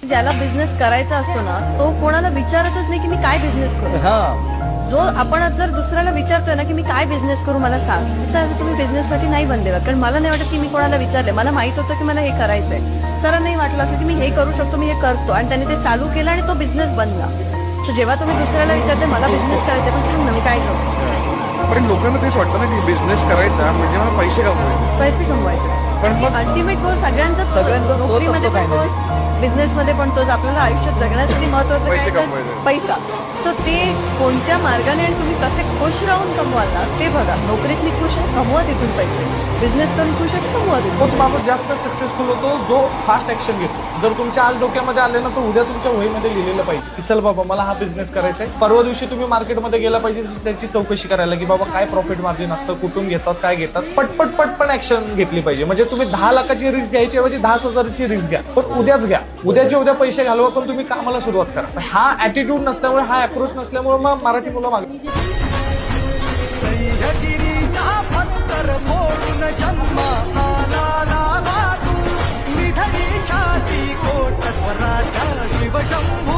ज्याला बिझनेस करायचा असतो ना तो कोणाला विचारतच नाही की मी काय बिझनेस करू। जो आपण जर दुसऱ्याला विचारतोय ना की मी काय बिझनेस करू मला सांग, तर तुम्ही बिझनेससाठी नाही बनलेला। कारण मला नाही वाटत की मी कोणाला विचारले, मला माहित होतं की मला हे करायचंय। सरांनाही वाटलं असं की मी हे करू शकतो, मी हे करतो, आणि त्यांनी ते चालू केलं आणि तो बिझनेस बनला। तर जेव्हा तुम्ही दुसऱ्याला विचारते मला बिझनेस करायचा पण सांग ना मी काय करू, पण लोकांना तेच वाटतं ना की बिझनेस करायचा म्हणजे मला पैसे कमवायचे। पैसे कमवायचे, पण मग अल्टिमेट गोल सगळ्यांचा सगळ्यांचा तोच नोकरीमध्ये असतो पण काही तोच, बिझनेसमध्ये पण तोच, आपल्याला आयुष्यात जगण्यासाठी महत्वाचं पैसे काय तर कमवायचे। पैसा। सो ते कोणत्या मार्गाने आणि तुम्ही कसे खुश राहून कमवाल ना ते बघा। नोकरीत मी खुश आहे, कमवा तिथून पैसे, बिझनेस करून खुश आहे, कमवा तिथून। तोच माणूस जास्त सक्सेसफुल होतो जो फास्ट ऍक्शन घेतो। जर तुमच्या आज डोक्यामध्ये आले ना तर उद्या तुमच्या वहीमध्ये लिहिलेलं पाहिजे की चल बाबा मला हा बिझनेस करायचा आहे। परवा दिवशी तुम्ही मार्केटमध्ये गेला पाहिजे त्याची चौकशी करायला की बाबा काय प्रॉफिट मार्जिन असतं, कुठून घेतात, काय घेतात, पटपट ऍक्शन घेतली पाहिजे। म्हणजे तुम्ही 10 लाखाची रिस्क घ्यायची ऐवजी 10,000ची रिस्क घ्या, पण उद्याच घ्या, उद्याच्या उद्या पैसे घालवा, पण तुम्ही कामाला सुरुवात करा। हा ऍटिट्यूड नसल्यामुळे, हा अप्रोच नसल्यामुळे मग मराठी मुलं मागे सह्याद्रीचा पत्तर मोडून जन्म आला तू निधडी छाती कोट स्वराच्या शिवशंभू